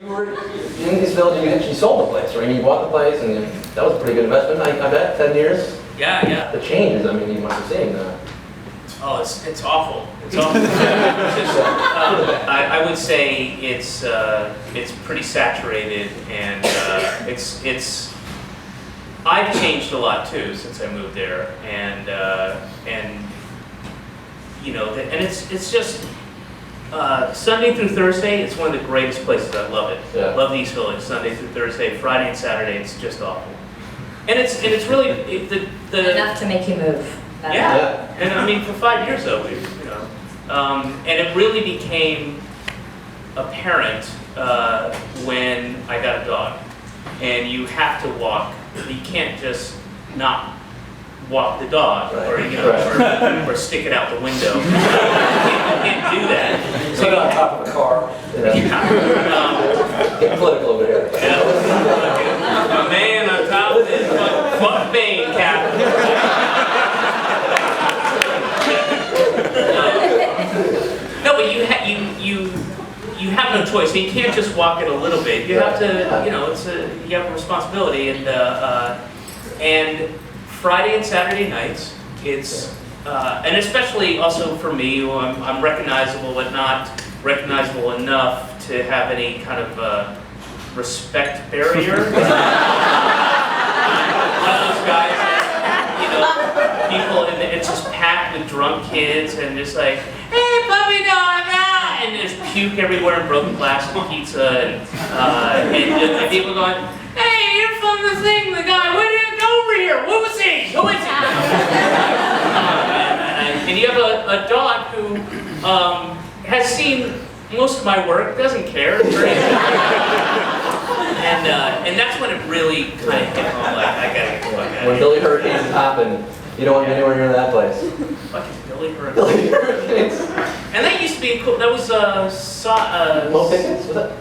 You were in this village and you actually sold the place, right? You bought the place and that was a pretty good investment, I bet, 10 years? Yeah, yeah. The changes, I mean, you must have seen that. Oh, it's awful. It's awful. I would say it's pretty saturated, and I've changed a lot too since I moved there, and you know, and it's just Sunday through Thursday. It's one of the greatest places. I love it. Yeah. Love the East Village. Sunday through Thursday, Friday and Saturday. It's just awful, and it's really enough to make you move. Yeah, and I mean for 5 years though, and it really became apparent when I got a dog, and you have to walk. You can't just not walk the dog, right. or or stick it out the window. You can't do that. So you're on top of the car. Get political over here. Yeah. A man on top of this fuck Bane cap. No, but you have no choice. You can't just walk it a little bit. You have to, you know, you have a responsibility, and Friday and Saturday nights, it's and especially also for me, who I'm recognizable but not recognizable enough to have any kind of respect barrier. One of those guys that, you know, people, and it's just packed with drunk kids and just like, hey, puppy dog, ah! And there's puke everywhere and broken glass and pizza, and people going, hey, you're from the thing, the guy, why didn't you go over here? What was he? Who is he? And you have a dog who has seen most of my work, doesn't care, and that's when it really kind of hit home, like, I gotta get the fuck out of here. When Billy Hurricanes happen, you don't want to be anywhere near that place. Fucking Billy Hurricanes. Billy Hurricanes. And that used to be cool. That was Mo Pickens, was that?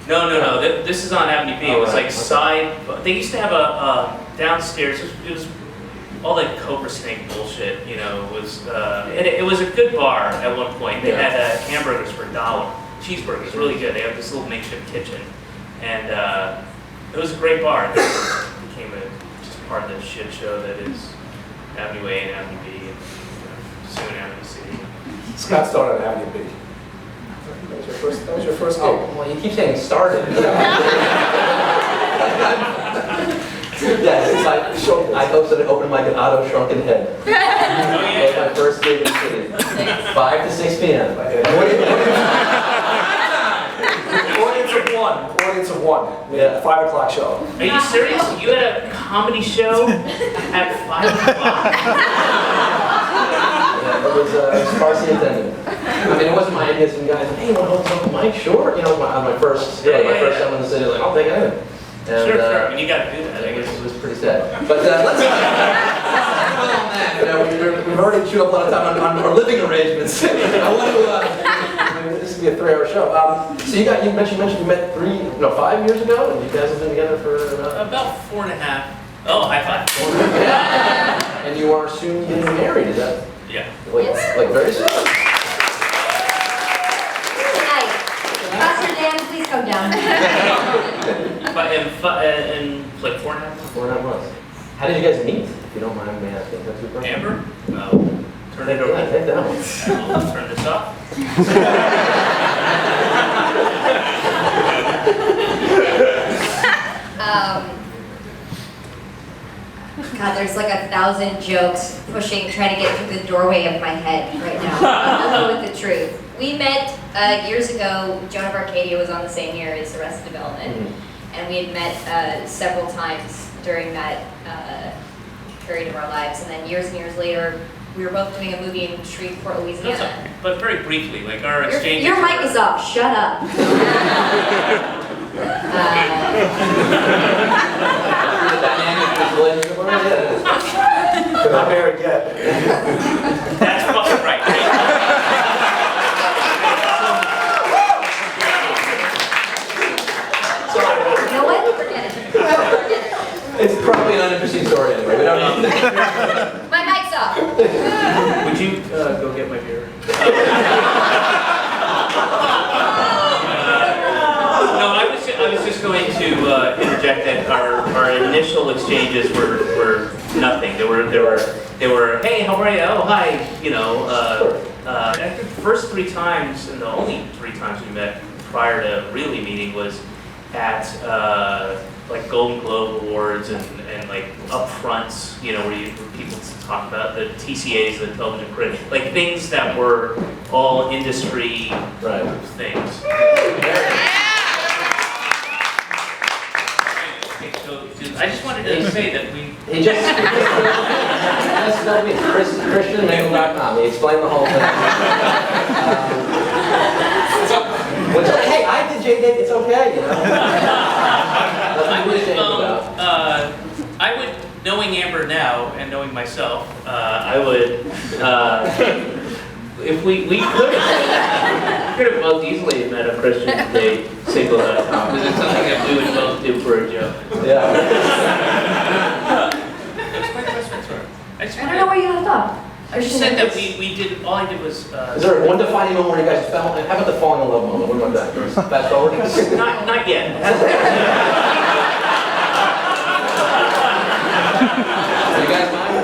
No. This is on Avenue B. It was right. like side. They used to have a downstairs. It was all like Cobra Snake bullshit. You know, it was a good bar at one point. They had hamburgers for $1, cheeseburgers, really good. They had this little makeshift kitchen, and it was a great bar. It became just part of the shit show that is Avenue A and Avenue B, and soon Avenue C. Scott started at Avenue B. That was your first gig. Oh, well, you keep saying started. Yes, I hosted an open mic at Otto Shrunken Head. Oh, yeah. That was my first gig in the city. 5 to 6 p.m. Audience of one. Yeah. 5 o'clock show. Are you serious? You had a comedy show at 5 o'clock? Yeah, it was sparsely attended. I mean, it wasn't my idea. Some guys, hey, you want to hold something, Mike? Sure. You know, on my first time in the city, like, I'll take it. And, Sure. I mean, you got to do that. I guess it was pretty sad. But let's on that. You know, we've already chewed up a lot of time on our living arrangements. I want to. This is gonna be a 3-hour show. So you mentioned you met 5 years ago, and you guys have been together for about 4.5. Oh, high five. 4.5. Yeah. And you are soon getting married. Is that? Yeah. Like very soon. Tonight. Pastor Dan, please come down. But in like 4.5 months. 4.5 months. How did you guys meet? If you don't mind me asking. That's your question. Amber? Turn it over. Yeah, take that one. I'll turn this off. God, there's like 1,000 jokes trying to get through the doorway of my head right now. I'll go with the truth. We met years ago. Joan of Arcadia was on the same year as Arrested Development, and we had met several times during that period of our lives. And then years and years later, we were both doing a movie in Shreveport, Louisiana. But very briefly, like our exchange. Your mic is off. Shut up. Not married yet. That's fucking right. You know what? Forget it. It's probably an uninteresting story anyway. We don't know. My mic's off. Would you go get my beer? No, I was just going to interject that our initial exchanges were nothing. They were, hey, how are you? Oh, hi. You know, I think the first 3 times, and the only 3 times we met prior to really meeting was at like Golden Globe Awards and like upfronts, you know, where people talk about the TCAs, the television critic, like things that were all industry things. I just wanted to say that He just told me ChristianMangle.com. He explained the whole thing. Hey, I did J-Date, it's okay, you know? I would, knowing Amber now and knowing myself, I would, if we could have both easily met a Christian date single.com, because it's something that we would both do for a joke. Yeah. I don't know where you left off. I just said that we did, all I did was... Is there one defining moment where you guys fell? How about the falling in love moment? What about that? Fast forward? Not yet. You guys mind?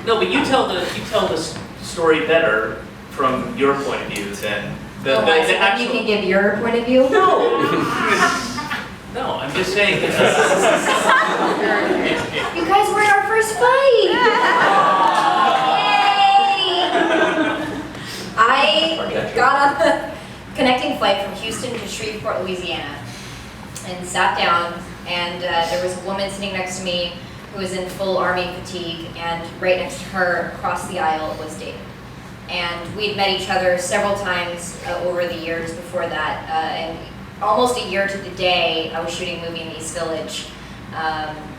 No, but you tell the story better from your point of view than the actual... You can give your point of view? No! No, I'm just saying... You guys were in our first fight! Yay! I got on the connecting flight from Houston to Shreveport, Louisiana, and sat down, and there was a woman sitting next to me who was in full Army fatigue, and right next to her, across the aisle, was David. And we'd met each other several times over the years before that, and almost a year to the day, I was shooting a movie in East Village,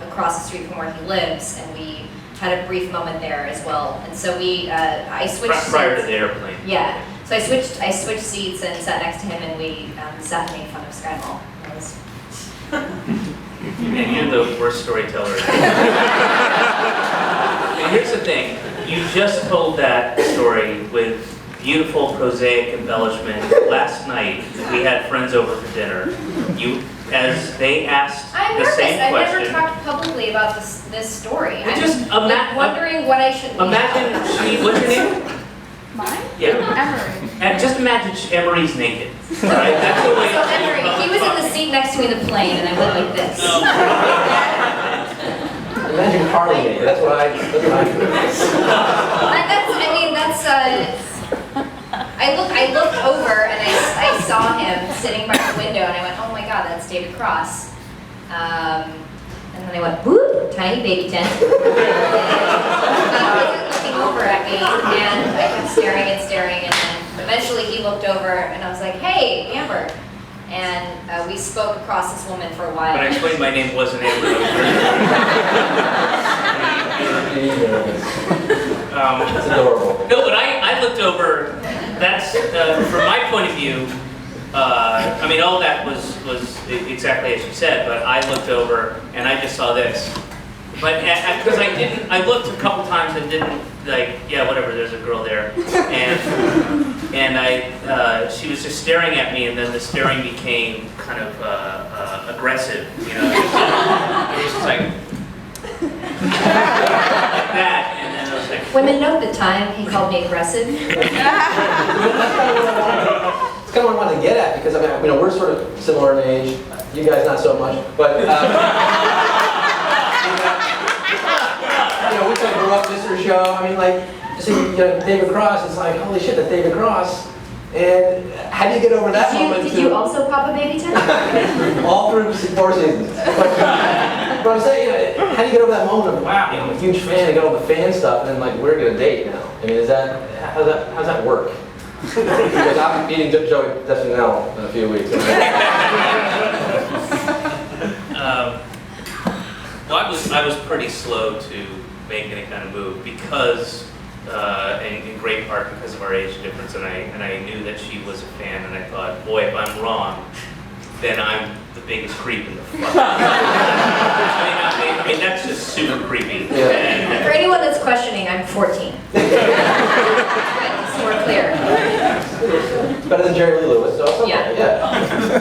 across the street from where he lives, and we had a brief moment there as well. And so I switched prior seats. to the airplane. Yeah. So I switched seats and sat next to him, and we sat and made fun of Sky Mall. That was... And you're the worst storyteller. And here's the thing, you just told that story with beautiful prosaic embellishment. Last night, we had friends over for dinner. As they asked the same question. I've never talked publicly about this story. I'm just wondering what I should imagine what's your name? Mine? Yeah. Emery. And just imagine Emery's naked. All right? That's the way. So Emery, he was in the seat next to me in the plane, and I went like this. Imagine Carly naked. That's what I do. I looked over and I saw him sitting by the window, and I went, oh my God, that's David Cross. And then I went, whoop, tiny baby tent. He was looking over at me, and I kept staring and staring, and then eventually he looked over, and I was like, hey, Amber. And we spoke across this woman for a while. But I explained my name wasn't Amber. It's adorable. No, but I looked over. That's from my point of view. I mean, all that was exactly as you said. But I looked over and I just saw this. But because I looked a couple times and didn't yeah, whatever. There's a girl there, and she was just staring at me, and then the staring became kind of aggressive. You know, it was just like that, and then I was like. Women note the time he called me aggressive. It's kind of what I wanted to get at, because I mean, we're sort of similar in age. You guys not so much, but we kind of grew up Mr. Show. I mean, like, David Cross. It's like, holy shit, that's David Cross. And how do you get over that moment? Did you also pop a baby tent? All through 4 seasons. But I'm saying, how do you get over that moment of, wow, I'm a huge fan, I got all the fan stuff, and then like, we're gonna date now. I mean, how's that work? Because I'm meeting Joey Deschanel in a few weeks. Well, I was pretty slow to make any kind of move because, in great part because of our age difference, and I knew that she was a fan, and I thought, boy, if I'm wrong, then I'm the biggest creep in the fuck. I mean, that's just super creepy. Yeah. And, For anyone that's questioning, I'm 14. It's more clear. Better than Jerry Lee Lewis, so it's okay. Yeah. Yeah.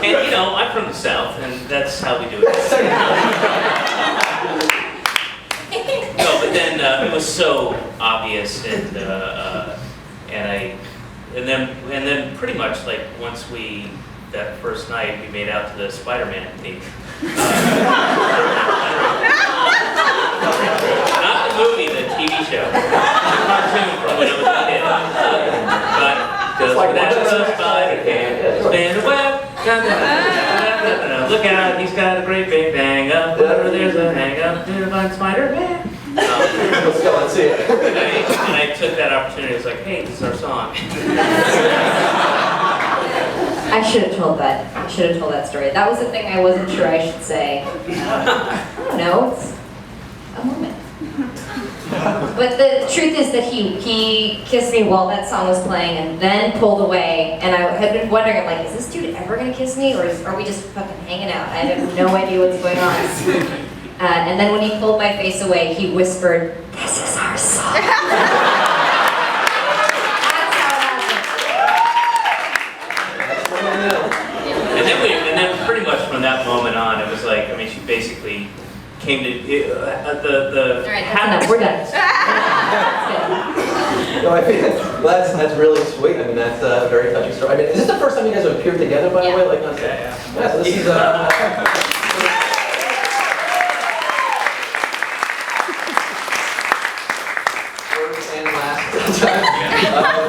And you know, I'm from the South, and that's how we do it. No, but then it was so obvious, and then pretty much like once that first night we made out to the Spider-Man theme. Not the movie, the TV show, the cartoon from when I was a kid. But just like that Spider-Man, spin the web. Look out, he's got a great big bang up. There's a hang up to find Spider-Man. Let's go, let's see it. And I took that opportunity. I was like, hey, this is our song. I should have told that. I should have told that story. That was the thing I wasn't sure I should say. I don't know. It's a moment. But the truth is that he kissed me while that song was playing and then pulled away. And I had been wondering, I'm like, is this dude ever gonna kiss me, or are we just fucking hanging out? I have no idea what's going on. And then when he pulled my face away, he whispered, "This is our song." That's how it happened. And then pretty much from that moment on, it was like, I mean, she basically came to All right, that's enough. We're done. No, I mean, that's really sweet. I mean, that's a very touching story. I mean, is this the first time you guys have appeared together, by the way? Like, Yeah. Yeah, so this is first and last time.